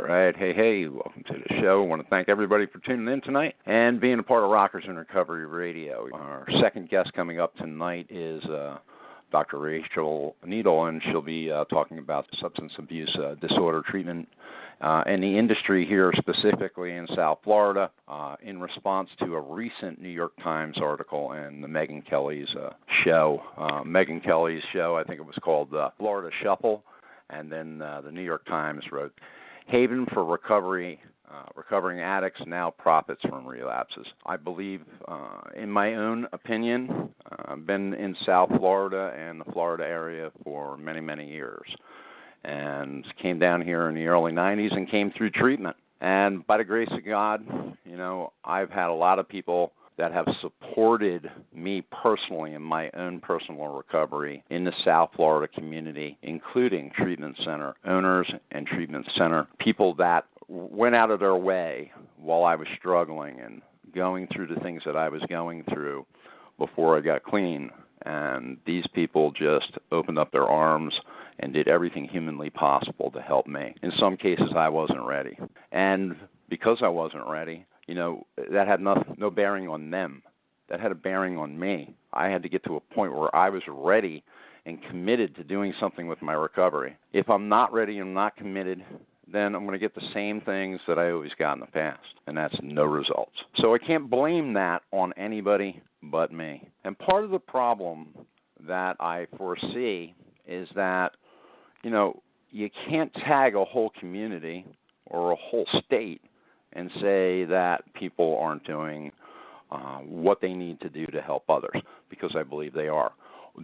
right. Hey, welcome to the show. I want to thank everybody for tuning in tonight and being a part of Rockers in Recovery Radio. Our second guest coming up tonight is Dr. Rachel Needle, and she'll be talking about substance abuse disorder treatment in the industry here, specifically in South Florida, in response to a recent New York Times article and the Megyn Kelly's show. Megyn Kelly's show, I think it was called Florida Shuffle, and then the New York Times wrote, Haven for recovering addicts now profits from relapses. I believe, in my own opinion, I've been in South Florida and the Florida area for many, many years, and came down here in the early 90s and came through treatment. And by the grace of God, I've had a lot of people that have supported me personally in my own personal recovery in the South Florida community, including treatment center owners and treatment center people that went out of their way while I was struggling and going through the things that I was going through before I got clean. And these people just opened up their arms and did everything humanly possible to help me. In some cases, I wasn't ready. And because I wasn't ready, that had no bearing on them. That had a bearing on me. I had to get to a point where I was ready and committed to doing something with my recovery. If I'm not ready and not committed, then I'm going to get the same things that I always got in the past, and that's no results. So I can't blame that on anybody but me. And part of the problem that I foresee is that, you can't tag a whole community or a whole state and say that people aren't doing what they need to do to help others, because I believe they are.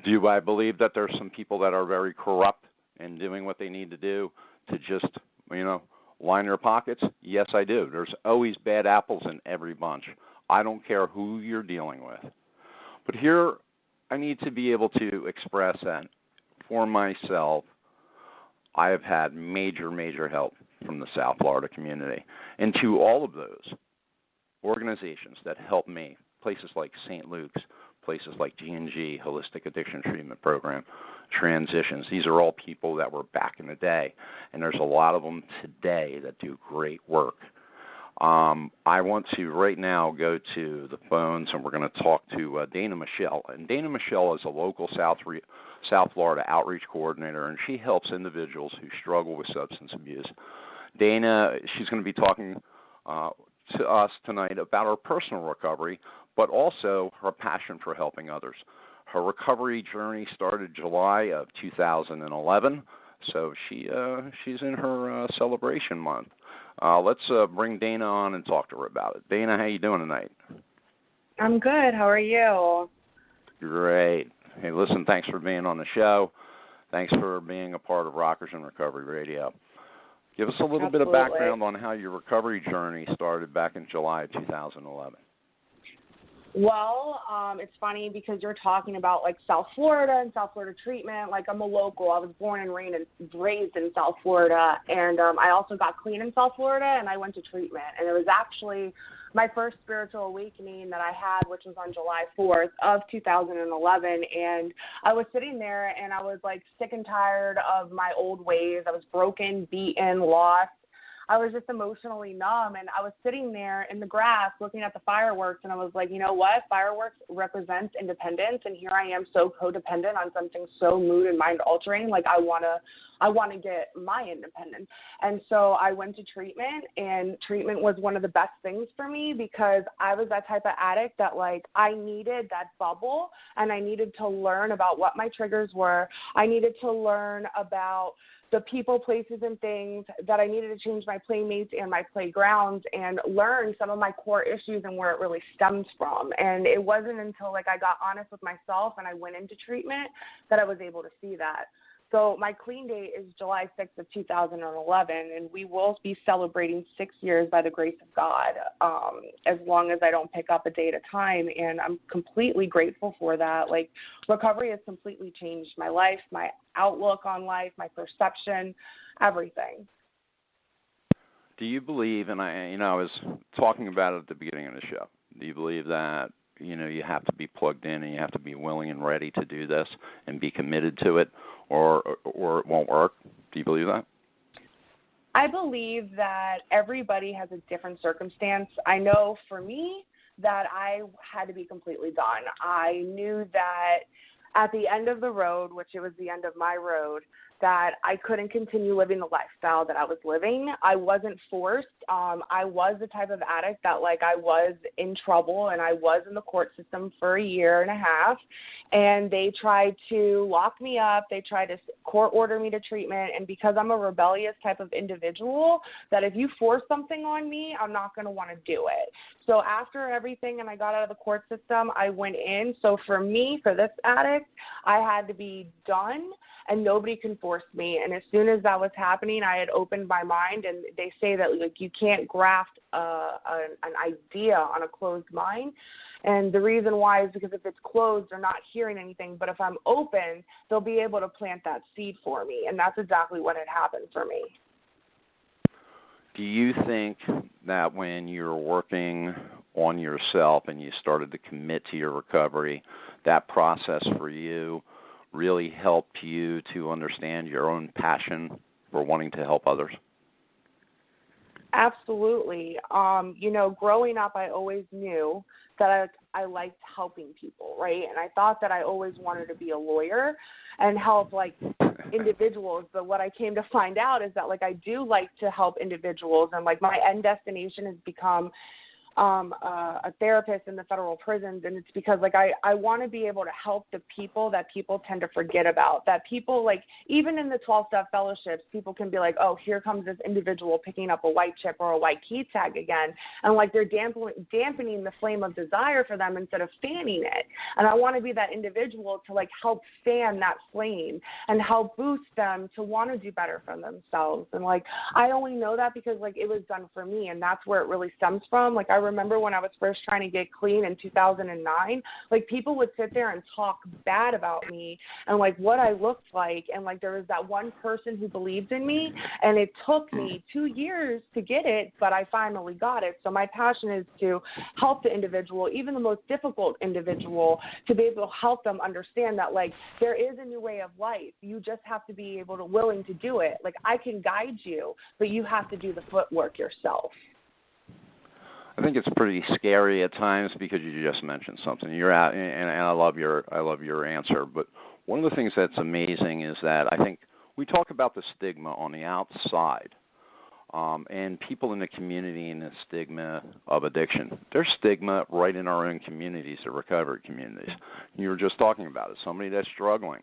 Do I believe that there's some people that are very corrupt and doing what they need to do to just, line their pockets? Yes, I do. There's always bad apples in every bunch. I don't care who you're dealing with. But here I need to be able to express that for myself. I have had major, major help from the South Florida community. And to all of those organizations that help me, places like St. Luke's, places like G&G, Holistic Addiction Treatment Program, Transitions, these are all people that were back in the day, and there's a lot of them today that do great work. I want to right now go to the phones, and we're going to talk to Dana Michelle. And Dana Michelle is a local South Florida outreach coordinator, and she helps individuals who struggle with substance abuse. Dana, she's going to be talking to us tonight about her personal recovery, but also her passion for helping others. Her recovery journey started July of 2011, so she's in her celebration month. Let's bring Dana on and talk to her about it. Dana, how you doing tonight? I'm good. How are you? Great. Hey, listen, thanks for being on the show. Thanks for being a part of Rockers in Recovery Radio. Give us a little bit of background on how your recovery journey started back in July of 2011. Well, it's funny because you're talking about South Florida and South Florida treatment. I'm a local. I was born and raised in South Florida, and I also got clean in South Florida, and I went to treatment. And it was actually my first spiritual awakening that I had, which was on July 4th of 2011. And I was sitting there, and I was sick and tired of my old ways. I was broken, beaten, lost. I was just emotionally numb, and I was sitting there in the grass looking at the fireworks, and I was like, you know what? Fireworks represents independence, and here I am so codependent on something so mood and mind altering. I want to get my independence. And so I went to treatment, and treatment was one of the best things for me because I was that type of addict that I needed that bubble, and I needed to learn about what my triggers were. I needed to learn about the people, places, and things that I needed to change my playmates and my playgrounds and learn some of my core issues and where it really stems from. And it wasn't until I got honest with myself and I went into treatment that I was able to see that. So my clean date is July 6th of 2011, and we will be celebrating 6 years by the grace of God, as long as I don't pick up a day at a time, and I'm completely grateful for that. Recovery has completely changed my life, my outlook on life, my perception, everything. Do you believe, and I was talking about it at the beginning of the show, do you believe that you have to be plugged in and you have to be willing and ready to do this and be committed to it, or it won't work? Do you believe that? I believe that everybody has a different circumstance. I know for me that I had to be completely done. I knew that at the end of the road, which it was the end of my road, that I couldn't continue living the lifestyle that I was living. I wasn't forced. I was the type of addict that, like, I was in trouble, and I was in the court system for a year and a half, and they tried to lock me up. They tried to court order me to treatment, and because I'm a rebellious type of individual, that if you force something on me, I'm not going to want to do it. So after everything and I got out of the court system, I went in. So for me, for this addict, I had to be done, and nobody can force me. And as soon as that was happening, I had opened my mind, and they say that, like, you can't graft an idea on a closed mind. And the reason why is because if it's closed, they're not hearing anything. But if I'm open, they'll be able to plant that seed for me. And that's exactly what had happened for me. Do you think that when you're working on yourself and you started to commit to your recovery, that process for you really helped you to understand your own passion for wanting to help others? Absolutely. Growing up, I always knew that I liked helping people, right? And I thought that I always wanted to be a lawyer and help, like, individuals. But what I came to find out is that, like, I do like to help individuals, and, like, my end destination has become a therapist in the federal prisons, and it's because, like, I want to be able to help the people that people tend to forget about, that people, like, even in the 12-step fellowships, people can be like, oh, here comes this individual picking up a white chip or a white key tag again, and, like, they're dampening the flame of desire for them instead of fanning it. And I want to be that individual to, like, help fan that flame and help boost them to want to do better for themselves. And, like, I only know that because, like, it was done for me, and that's where it really stems from. Like, I remember when I was first trying to get clean in 2009, like, people would sit there and talk bad about me and, like, what I looked like. And, like, there was that one person who believed in me, and it took me 2 years to get it, but I finally got it. So my passion is to help the individual, even the most difficult individual, to be able to help them understand that, like, there is a new way of life. You just have to be willing to do it. Like, I can guide you, but you have to do the footwork yourself. I think it's pretty scary at times because you just mentioned something. You're out, and I love your answer. But one of the things that's amazing is that I think we talk about the stigma on the outside, and people in the community and the stigma of addiction. There's stigma right in our own communities, the recovery communities. You were just talking about it. Somebody that's struggling.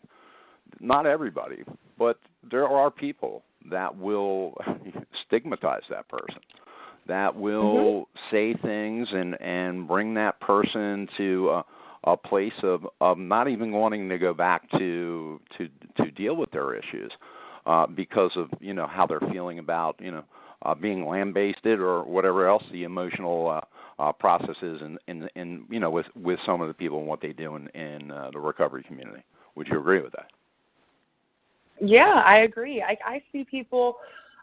Not everybody, but there are people that will stigmatize that person, that will say things and bring that person to a place of not even wanting to go back to deal with their issues because of, how they're feeling about, being lambasted or whatever else the emotional process is in with some of the people and what they do in the recovery community. Would you agree with that? Yeah, I agree. I see people,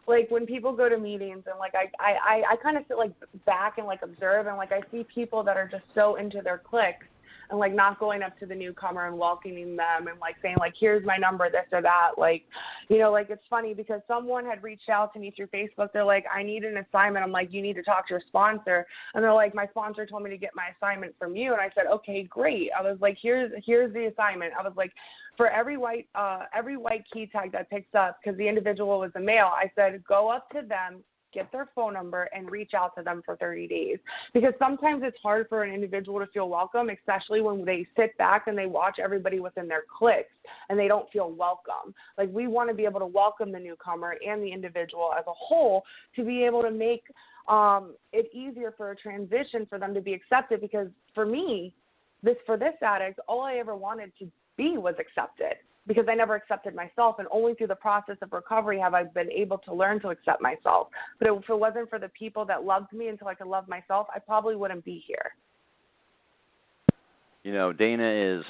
like, when people go to meetings, and, like, I kind of sit, like, back and, like, observe, and, like, I see people that are just so into their cliques and, like, not going up to the newcomer and welcoming them and, like, saying, like, here's my number, this or that. Like, like, it's funny because someone had reached out to me through Facebook. They're like, I need an assignment. I'm like, you need to talk to your sponsor. And they're like, my sponsor told me to get my assignment from you. And I said, okay, great. I was like, here's the assignment. I was like, for every white key tag that picks up, because the individual was a male, I said, go up to them, get their phone number, and reach out to them for 30 days. Because sometimes it's hard for an individual to feel welcome, especially when they sit back and they watch everybody within their cliques and they don't feel welcome. Like, we want to be able to welcome the newcomer and the individual as a whole to be able to make it easier for a transition for them to be accepted. Because for me, for this addict, all I ever wanted to be was accepted, because I never accepted myself, and only through the process of recovery have I been able to learn to accept myself. But if it wasn't for the people that loved me until I could love myself, I probably wouldn't be here. Dana is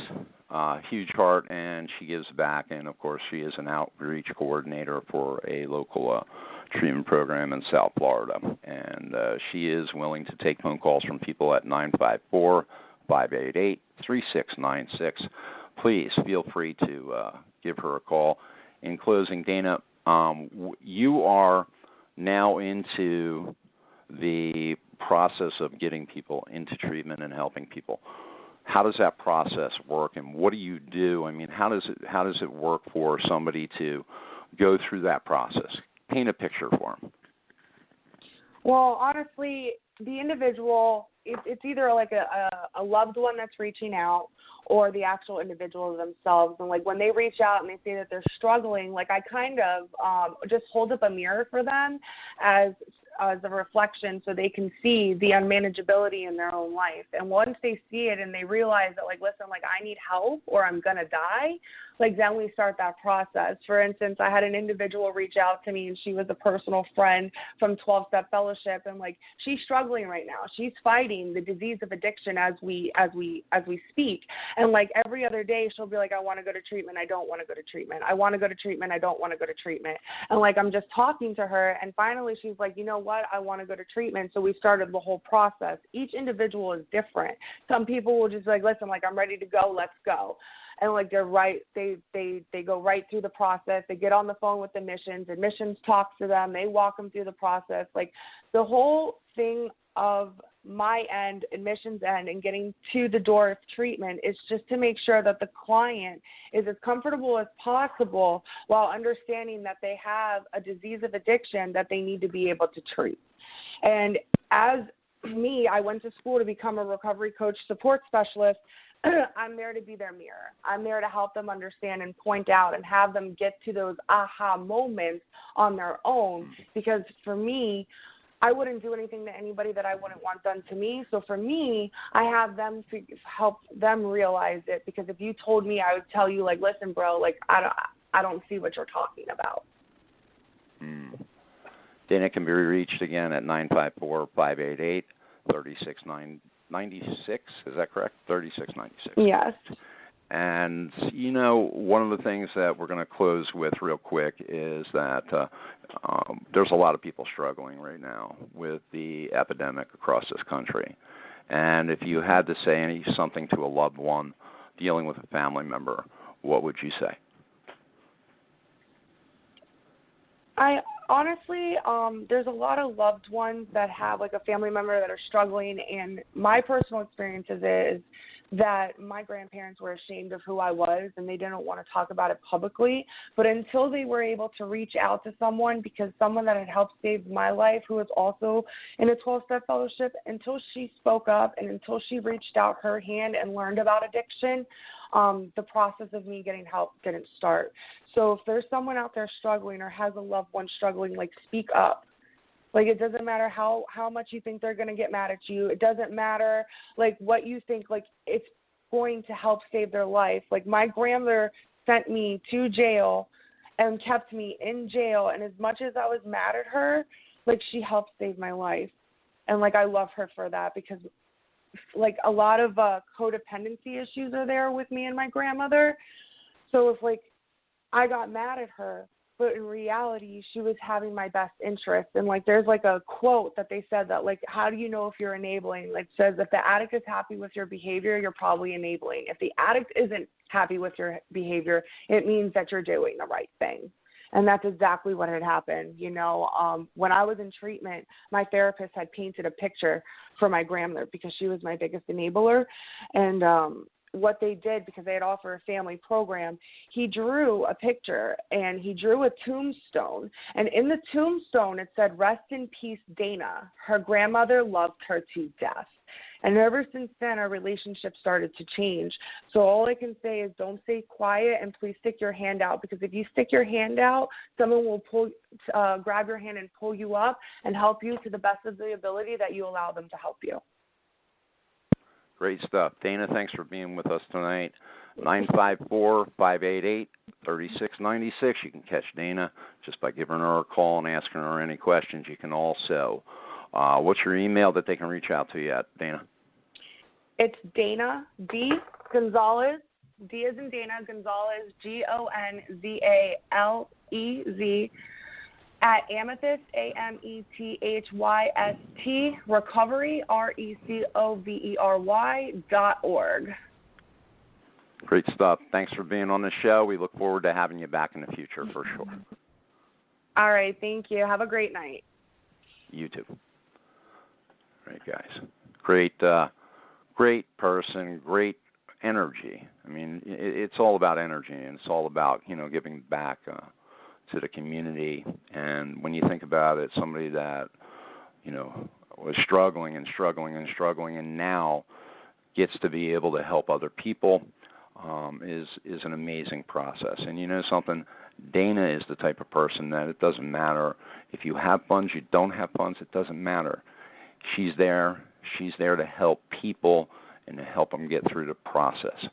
a huge heart, and she gives back, and, of course, she is an outreach coordinator for a local treatment program in South Florida, and she is willing to take phone calls from people at 954-588-3696. Please feel free to give her a call. In closing, Dana, you are now into the process of getting people into treatment and helping people. How does that process work, and what do you do? I mean, how does it work for somebody to go through that process? Paint a picture for them. Well, honestly, the individual, it's either like a loved one that's reaching out or the actual individual themselves. And, like, when they reach out and they say that they're struggling, like, I kind of just hold up a mirror for them as a reflection so they can see the unmanageability in their own life. And once they see it and they realize that, like, listen, like, I need help or I'm going to die, like, then we start that process. For instance, I had an individual reach out to me, and she was a personal friend from 12-Step Fellowship, and, like, she's struggling right now. She's fighting the disease of addiction as we speak. And, like, every other day she'll be like, I want to go to treatment. I don't want to go to treatment. I want to go to treatment. I don't want to go to treatment. And, like, I'm just talking to her, and finally she's like, you know what? I want to go to treatment. So we started the whole process. Each individual is different. Some people will just be like, listen, like, I'm ready to go. Let's go. And, like, they're right, they go right through the process. They get on the phone with admissions. Admissions talks to them. They walk them through the process. Like, the whole thing of my end, admissions end, and getting to the door of treatment is just to make sure that the client is as comfortable as possible while understanding that they have a disease of addiction that they need to be able to treat. And as me, I went to school to become a recovery coach support specialist. I'm there to be their mirror. I'm there to help them understand and point out and have them get to those aha moments on their own. Because for me, I wouldn't do anything to anybody that I wouldn't want done to me. So for me, I have them to help them realize it. Because if you told me, I would tell you, like, listen, bro, like, I don't see what you're talking about. Dana can be reached again at 954-588-3696. Is that correct? 3696. Yes. And, you know, one of the things that we're going to close with real quick is that there's a lot of people struggling right now with the epidemic across this country. And if you had to say something to a loved one dealing with a family member, what would you say? Honestly, there's a lot of loved ones that have, like, a family member that are struggling, and my personal experiences is that my grandparents were ashamed of who I was, and they didn't want to talk about it publicly. But until they were able to reach out to someone, because someone that had helped save my life, who was also in a 12-Step Fellowship, until she spoke up and until she reached out her hand and learned about addiction, the process of me getting help didn't start. So if there's someone out there struggling or has a loved one struggling, like, speak up. Like, it doesn't matter how much you think they're going to get mad at you. It doesn't matter, like, what you think, like, it's going to help save their life. Like, my grandmother sent me to jail and kept me in jail. And as much as I was mad at her, like, she helped save my life. And, like, I love her for that because, like, a lot of codependency issues are there with me and my grandmother. So if, like, I got mad at her, but in reality, she was having my best interest. And, like, there's, like, a quote that they said that, like, how do you know if you're enabling? Like, says if the addict is happy with your behavior, you're probably enabling. If the addict isn't happy with your behavior, it means that you're doing the right thing. And that's exactly what had happened. You know, when I was in treatment, my therapist had painted a picture for my grandmother because she was my biggest enabler. And what they did, because they had offered a family program, he drew a picture and he drew a tombstone. And in the tombstone, it said, "Rest in peace, Dana. Her grandmother loved her to death." And ever since then, our relationship started to change. So all I can say is don't stay quiet and please stick your hand out, because if you stick your hand out, someone will grab your hand and pull you up and help you to the best of the ability that you allow them to help you. Great stuff. Dana, thanks for being with us tonight. 954-588-3696. You can catch Dana just by giving her a call and asking her any questions. You can also, what's your email that they can reach out to you at, Dana? It's Dana, D. Gonzalez, D as in Dana, Gonzalez, Gonzalez, at Amethyst, AMETHYST, recovery, RECOVERY.org. Great stuff. Thanks for being on the show. We look forward to having you back in the future for sure. All right. Thank you. Have a great night. YouTube. Right, guys. Great person, great energy. I mean, it's all about energy, and it's all about, giving back to the community. And when you think about it, somebody that, was struggling and struggling and struggling, and now gets to be able to help other people, is an amazing process. And you know something? Dana is the type of person that it doesn't matter if you have funds, you don't have funds, it doesn't matter. She's there. She's there to help people and to help them get through the process.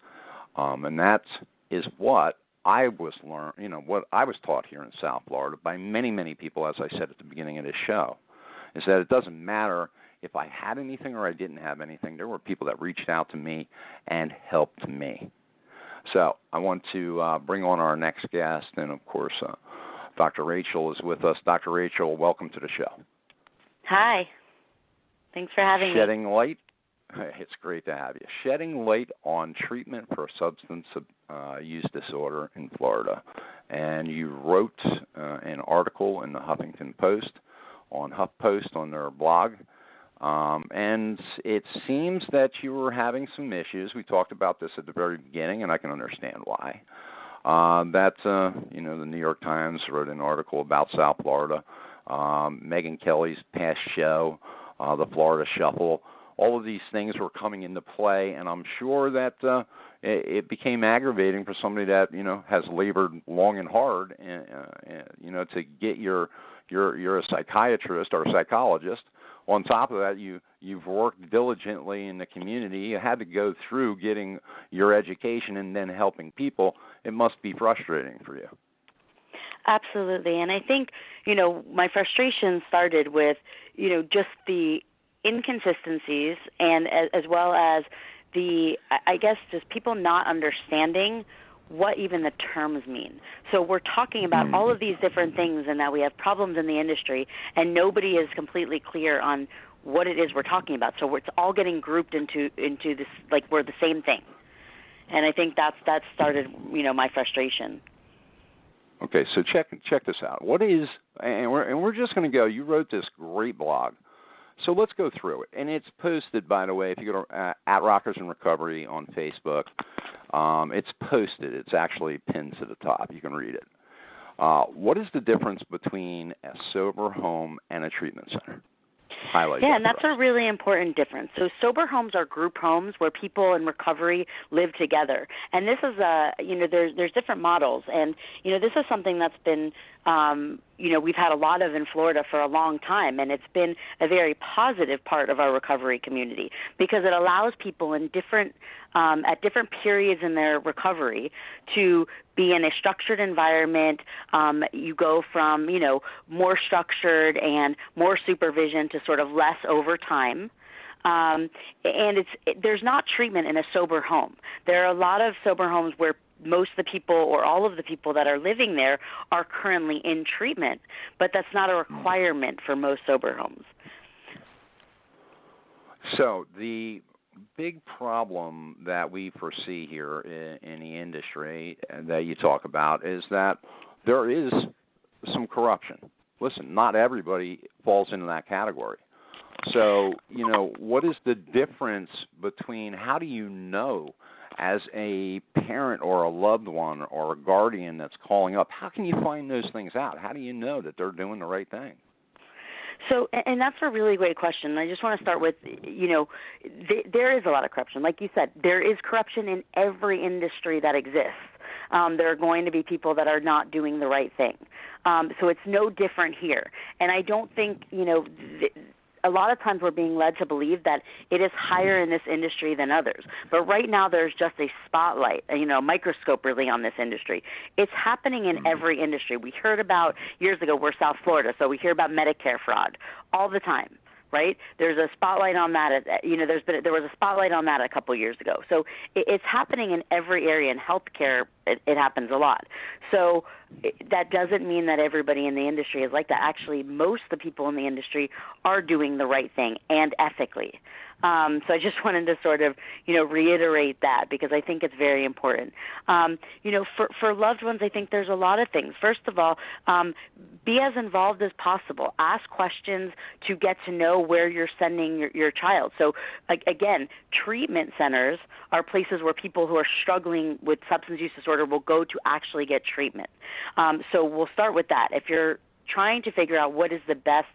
And that is what I was what I was taught here in South Florida by many, many people, as I said at the beginning of this show, is that it doesn't matter if I had anything or I didn't have anything. There were people that reached out to me and helped me. So I want to bring on our next guest, and of course, Dr. Rachel is with us. Dr. Rachel, welcome to the show. Hi. Thanks for having me. Shedding light. It's great to have you. Shedding light on treatment for substance use disorder in Florida. And you wrote an article in the Huffington Post, on HuffPost, on their blog. And it seems that you were having some issues. We talked about this at the very beginning, and I can understand why. The New York Times wrote an article about South Florida. Megyn Kelly's past show, the Florida Shuffle, all of these things were coming into play, and I'm sure that it became aggravating for somebody that has labored long and hard, to get you're a psychiatrist or a psychologist. On top of that, you've worked diligently in the community. You had to go through getting your education and then helping people. It must be frustrating for you. Absolutely. And I think, my frustration started with, just the inconsistencies and as well as just people not understanding what even the terms mean. So we're talking about all of these different things and that we have problems in the industry, and nobody is completely clear on what it is we're talking about. So it's all getting grouped into this, like we're the same thing. And I think that started, my frustration. Okay, so check this out. What is, and we're just going to go, you wrote this great blog. So let's go through it. And it's posted, by the way, if you go to at Rockers in Recovery on Facebook, it's posted. It's actually pinned to the top. You can read it. What is the difference between a sober home and a treatment center? Highlight and that's a really important difference. So sober homes are group homes where people in recovery live together. And this is there's different models. And, this is something that's been, we've had a lot of in Florida for a long time. And it's been a very positive part of our recovery community because it allows people in different, at different periods in their recovery to be in a structured environment. You go from, more structured and more supervision to sort of less over time. And there's not treatment in a sober home. There are a lot of sober homes where most of the people or all of the people that are living there are currently in treatment, but that's not a requirement for most sober homes. So the big problem that we foresee here in the industry that you talk about is that there is some corruption. Listen, not everybody falls into that category. So, what is the difference between, how do you know as a parent or a loved one or a guardian that's calling up, how can you find those things out? How do you know that they're doing the right thing? So, and that's a really great question. I just want to start with, there is a lot of corruption. Like you said, there is corruption in every industry that exists. There are going to be people that are not doing the right thing. So it's no different here. And I don't think, a lot of times we're being led to believe that it is higher in this industry than others. But right now there's just a spotlight, microscope really on this industry. It's happening in every industry. We heard about years ago, we're South Florida, so we hear about Medicare fraud all the time. Right? There's a spotlight on that. There was a spotlight on that a couple years ago. So it's happening in every area, and healthcare It happens a lot. So that doesn't mean that everybody in the industry is like that. Actually, most of the people in the industry are doing the right thing and ethically. So I just wanted to sort of, reiterate that because I think it's very important. For loved ones, I think there's a lot of things. First of all, be as involved as possible. Ask questions to get to know where you're sending your child. So, again, treatment centers are places where people who are struggling with substance use disorder will go to actually get treatment. So we'll start with that. If you're trying to figure out what is the best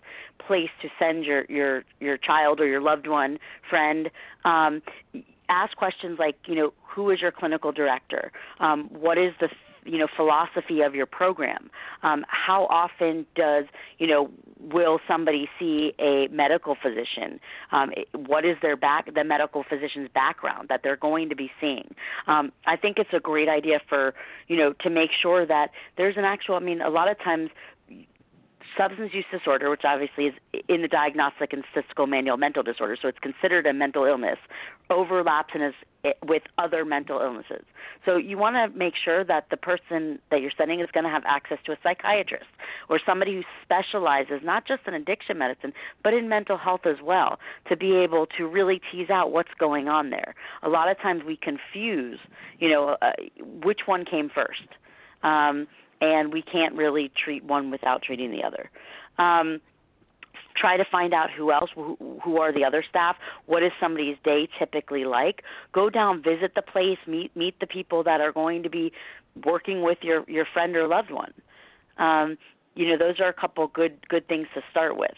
place to send your child or your loved one, friend, ask questions like, who is your clinical director? What is the philosophy of your program? How often will somebody see a medical physician? What is the medical physician's background that they're going to be seeing? I think it's a great idea for, to make sure that there's an actual, a lot of times substance use disorder, which obviously is in the Diagnostic and Statistical Manual mental disorder, so it's considered a mental illness, overlaps with other mental illnesses. So you want to make sure that the person that you're sending is going to have access to a psychiatrist or somebody who specializes not just in addiction medicine, but in mental health as well, to be able to really tease out what's going on there. A lot of times we confuse, which one came first. And we can't really treat one without treating the other. Try to find out who are the other staff. What is somebody's day typically like? Go down, visit the place, meet the people that are going to be working with your friend or loved one. Those are a couple good things to start with.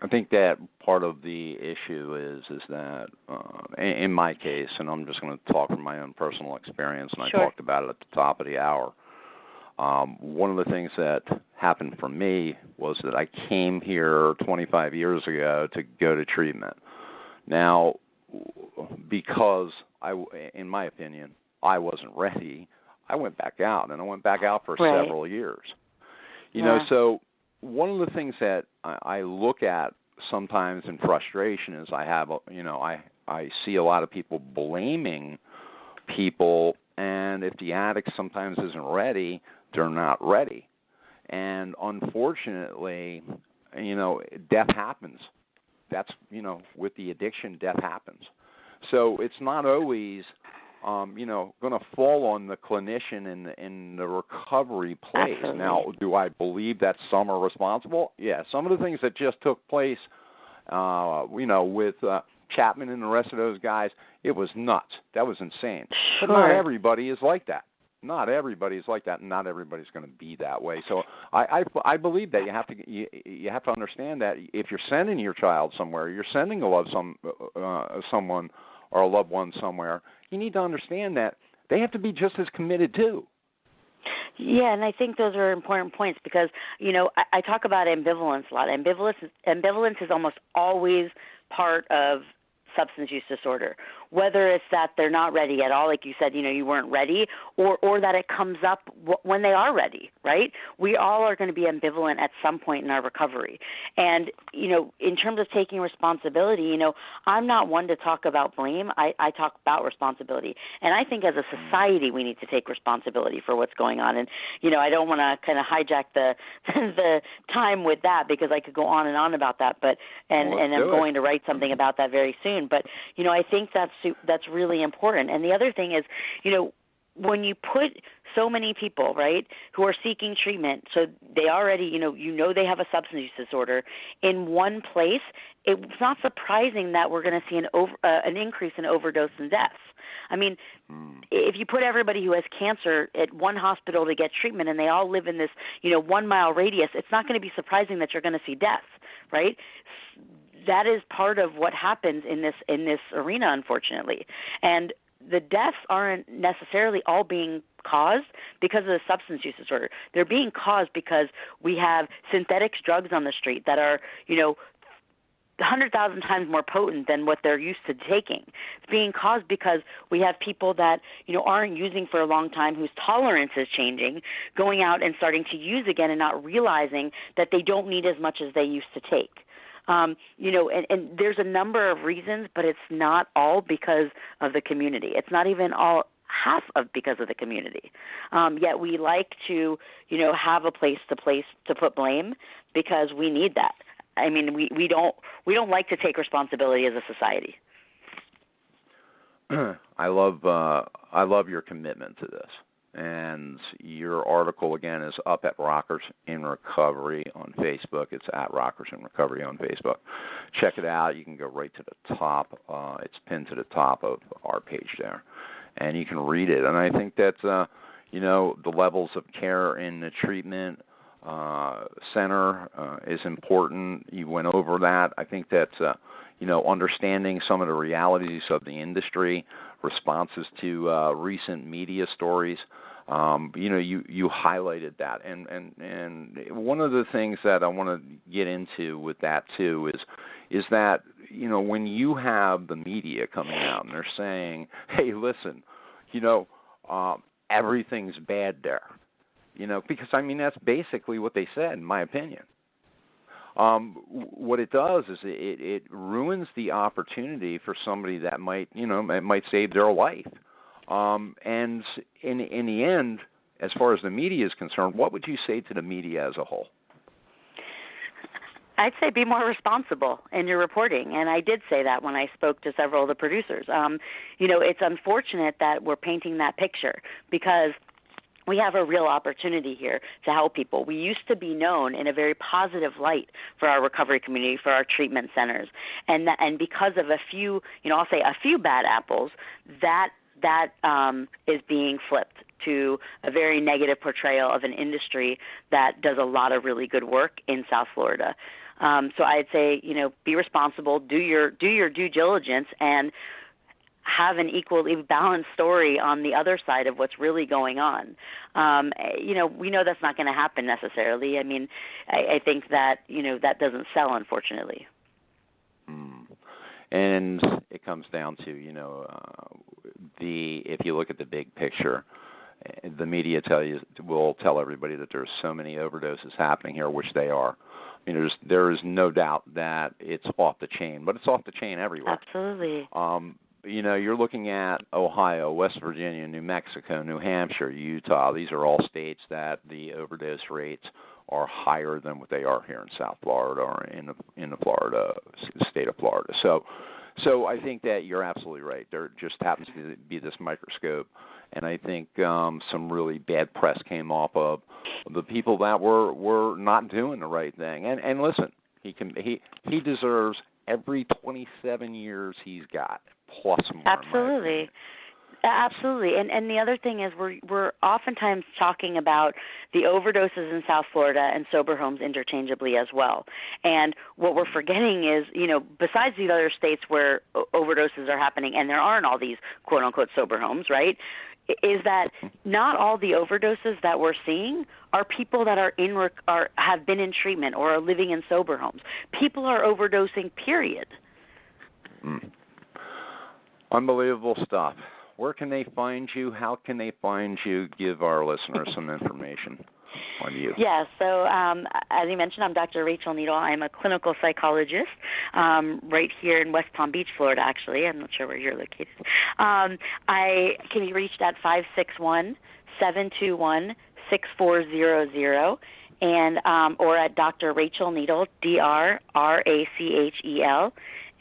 I think that part of the issue is that in my case, and I'm just going to talk from my own personal experience, and Sure. I talked about it at the top of the hour. One of the things that happened for me was that I came here 25 years ago to go to treatment. Now, because in my opinion, I wasn't ready, I went back out, and I went back out for Right. several years. Yeah. So one of the things that I look at sometimes in frustration is I see a lot of people blaming people, and if the addict sometimes isn't ready, they're not ready. And unfortunately, death happens. That's, with the addiction, death happens. So it's not always going to fall on the clinician in the recovery place. Absolutely. Now, do I believe that some are responsible? Yeah, some of the things that just took place, with Chapman and the rest of those guys, it was nuts. That was insane. Sure. But not everybody is like that. Not everybody's like that, and not everybody's going to be that way. So I believe that you have to understand that if you're sending your child somewhere, you're sending someone or a loved one somewhere, you need to understand that they have to be just as committed too. Yeah, and I think those are important points because, I talk about ambivalence a lot. Ambivalence is almost always part of substance use disorder, whether it's that they're not ready at all, like you said, you weren't ready, or that it comes up when they are ready, right? We all are going to be ambivalent at some point in our recovery. And, in terms of taking responsibility, I'm not one to talk about blame. I talk about responsibility. And I think as a society, we need to take responsibility for what's going on. And, I don't want to kind of hijack the the time with that because I could go on and on about that, and I'm going to write something about that very soon. But, I think that's really important. And the other thing is, when you put so many people, right, who are seeking treatment, so they already, they have a substance use disorder, in one place, it's not surprising that we're going to see an increase in overdose and deaths. I mean, if you put everybody who has cancer at one hospital to get treatment and they all live in this, 1 mile radius, it's not going to be surprising that you're going to see deaths, right? That is part of what happens in this arena, unfortunately. And the deaths aren't necessarily all being caused because of the substance use disorder. They're being caused because we have synthetic drugs on the street that are, 100,000 times more potent than what they're used to taking. It's being caused because we have people that, aren't using for a long time, whose tolerance is changing, going out and starting to use again and not realizing that they don't need as much as they used to take. And there's a number of reasons, but it's not all because of the community. It's not even all because of the community. Yet we like to, have a place to put blame because we need that. I mean, we don't like to take responsibility as a society. I love your commitment to this. And your article, again, is up at Rockers in Recovery on Facebook. It's at Rockers in Recovery on Facebook. Check it out. You can go right to the top. It's pinned to the top of our page there. And you can read it. And I think that, the levels of care in the treatment center is important. You went over that. I think that, understanding some of the realities of the industry, responses to recent media stories, you highlighted that. And one of the things that I want to get into with that, too, is that, when you have the media coming out and they're saying, hey, listen, everything's bad there, because, that's basically what they said, in my opinion. What it does is it ruins the opportunity for somebody that might save their life. And in the end, as far as the media is concerned, what would you say to the media as a whole? I'd say be more responsible in your reporting, and I did say that when I spoke to several of the producers. It's unfortunate that we're painting that picture because we have a real opportunity here to help people. We used to be known in a very positive light for our recovery community, for our treatment centers, and because of a few, I'll say a few bad apples, that is being flipped to a very negative portrayal of an industry that does a lot of really good work in South Florida. So I'd say, be responsible, do your due diligence, and have an equally balanced story on the other side of what's really going on. We know that's not going to happen necessarily. I think that, that doesn't sell, unfortunately. And it comes down to, if you look at the big picture, the media will tell everybody that there's so many overdoses happening here, which they are. There is no doubt that it's off the chain, but it's off the chain everywhere. Absolutely. You're looking at Ohio, West Virginia, New Mexico, New Hampshire, Utah. These are all states that the overdose rates are higher than what they are here in South Florida or in the state of Florida. So I think that you're absolutely right. There just happens to be this microscope, and I think some really bad press came off of the people that were not doing the right thing. And listen, he deserves every 27 years he's got, plus more. Absolutely. Absolutely. And the other thing is we're oftentimes talking about the overdoses in South Florida and sober homes interchangeably as well. And what we're forgetting is, besides these other states where overdoses are happening and there aren't all these quote-unquote sober homes, right, is that not all the overdoses that we're seeing are people that have been in treatment or are living in sober homes. People are overdosing, period. Unbelievable stuff. Where can they find you? How can they find you? Give our listeners some information on you. Yeah, so as you mentioned, I'm Dr. Rachel Needle. I'm a clinical psychologist right here in West Palm Beach, Florida, actually. I'm not sure where you're located. I can be reached at 561-721-6400 and or at Dr. Rachel Needle, DrRachelNeedle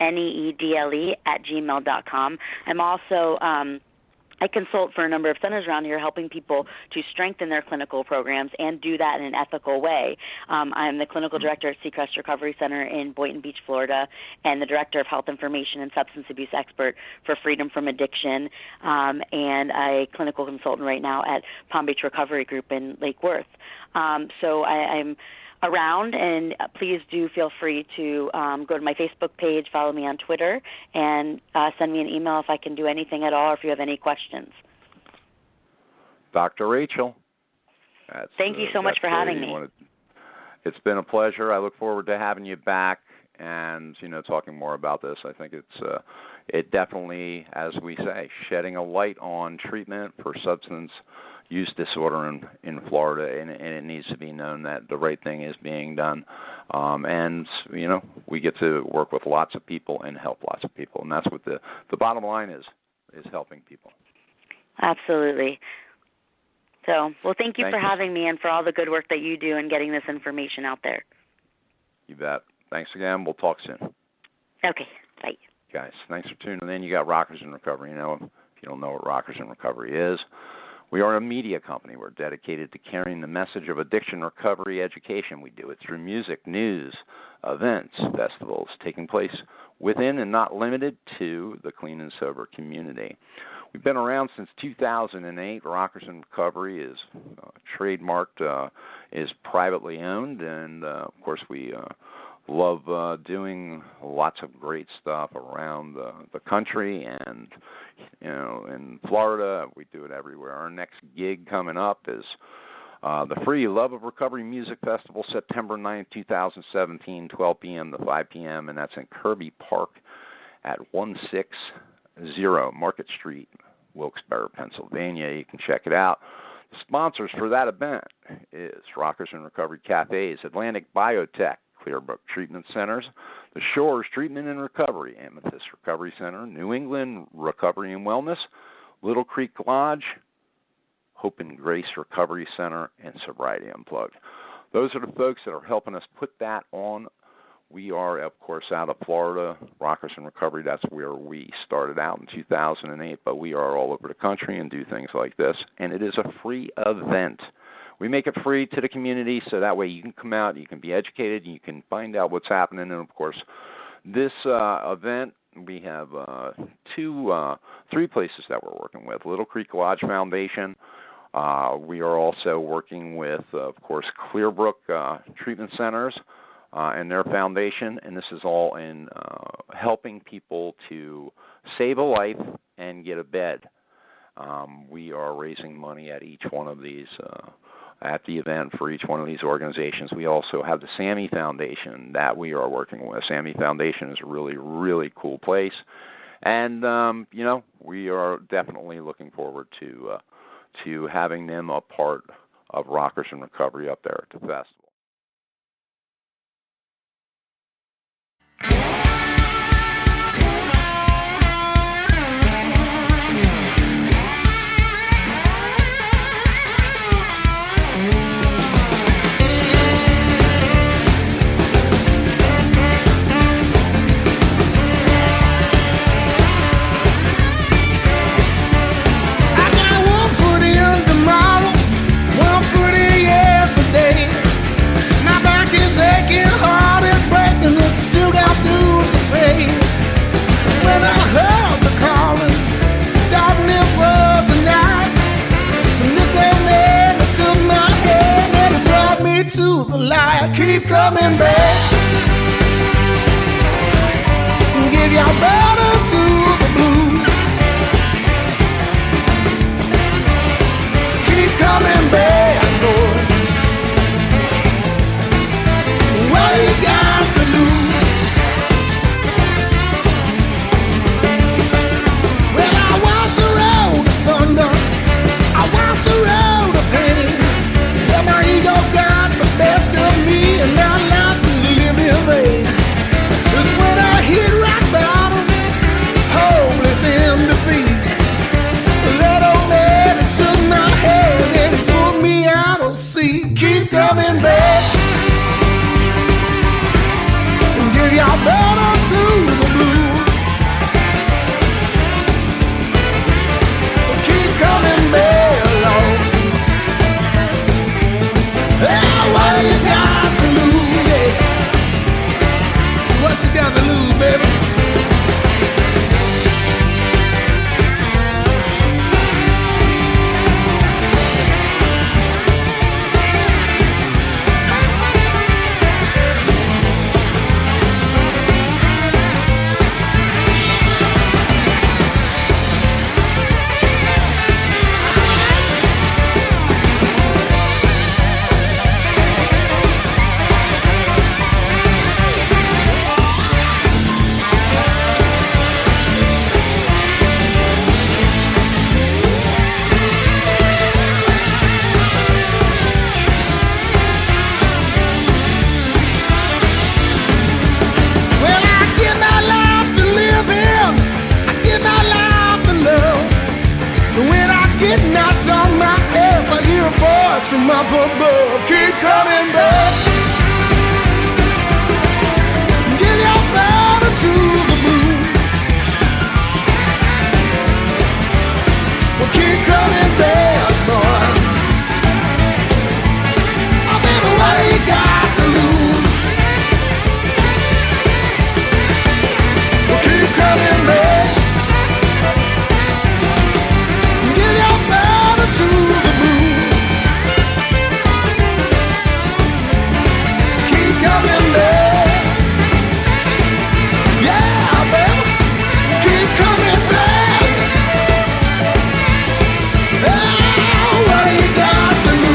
@gmail.com. I'm also I consult for a number of centers around here, helping people to strengthen their clinical programs and do that in an ethical way. I'm the clinical director at Seacrest Recovery Center in Boynton Beach, Florida, and the director of health information and substance abuse expert for Freedom from Addiction, and a clinical consultant right now at Palm Beach Recovery Group in Lake Worth. So I'm around, and please do feel free to go to my Facebook page, follow me on Twitter, and send me an email if I can do anything at all or if you have any questions. Dr. Rachel. Thank you so much for having me. It's been a pleasure. I look forward to having you back and, talking more about this. I think it definitely, as we say, shedding a light on treatment for substance use disorder in Florida, and it needs to be known that the right thing is being done. And, we get to work with lots of people and help lots of people, and that's what the bottom line is helping people. Absolutely. So, well, thank you for you. having me and for all the good work that you do and getting this information out there. You bet. Thanks again. We'll talk soon. Okay. Bye. Guys, thanks for tuning in. You got Rockers in Recovery. You know, if you don't know what Rockers in Recovery is, we are a media company. We're dedicated to carrying the message of addiction recovery education. We do it through music, news, events, festivals taking place within and not limited to the clean and sober community. We've been around since 2008. Rockers in Recovery is trademarked, is privately owned, and of course we love doing lots of great stuff around the country, and in Florida we do it everywhere. Our next gig coming up is the Free Love of Recovery Music Festival, September 9th, 2017, 12 p.m. to 5 p.m., and that's in Kirby Park at 160 Market Street, Wilkes-Barre, Pennsylvania. You can check it out. The sponsors for that event is Rockers in Recovery Cafes, Atlantic Biotech, Clearbrook Treatment Centers, the Shores Treatment and Recovery, Amethyst Recovery Center, New England Recovery and Wellness, Little Creek Lodge, Hope and Grace Recovery Center, and Sobriety Unplugged. Those are the folks that are helping us put that on. We are, of course, out of Florida. Rockers in Recovery, that's where we started out in 2008, but we are all over the country and do things like this, and it is a free event. We make it free to the community so that way you can come out, you can be educated, you can find out what's happening. And, of course, this event, we have three places that we're working with. Little Creek Lodge Foundation. We are also working with, of course, Clearbrook Treatment Centers and their foundation, and this is all in helping people to save a life and get a bed. We are raising money at each one of these at the event for each one of these organizations. We also have the SAMI Foundation that we are working with. SAMI Foundation is a really, really cool place. And, we are definitely looking forward to having them a part of Rockers in Recovery up there at the festival. To the light, keep coming back. Give your brother to the blues. Keep coming back, Lord. What you got to lose? Well, I walk the road of thunder. I walk the road of pain. Well, my ego got the best of me, and now life is living in vain. It's when I hit rock bottom, hopeless in defeat. That old man, it took my hand and he pulled me from up above keep coming back. Give your battle to the blues. Well, keep coming back, boy. Oh, baby, what do you got to lose? Well, keep coming back. Give your battle to the blues. Keep coming back. Yeah, baby, keep coming back. Oh, what do you got to lose?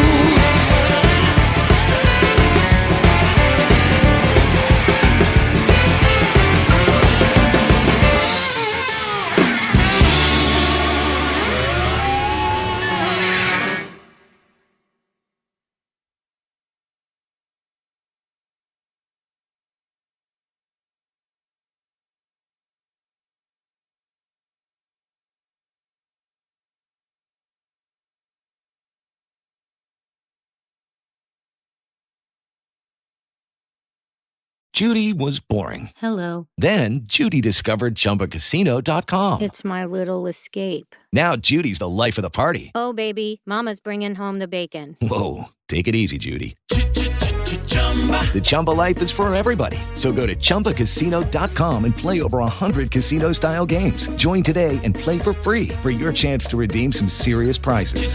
Judy was boring. Hello. Then Judy discovered ChumbaCasino.com. It's my little escape. Now Judy's the life of the party. Oh, baby, mama's bringing home the bacon. Whoa, take it easy, Judy. The Chumba life is for everybody. So go to ChumbaCasino.com and play over 100 casino-style games. Join today and play for free for your chance to redeem some serious prizes.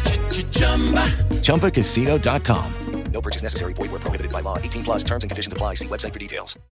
ChumbaCasino.com. No purchase necessary. Void where prohibited by law. 18+ terms and conditions apply. See website for details.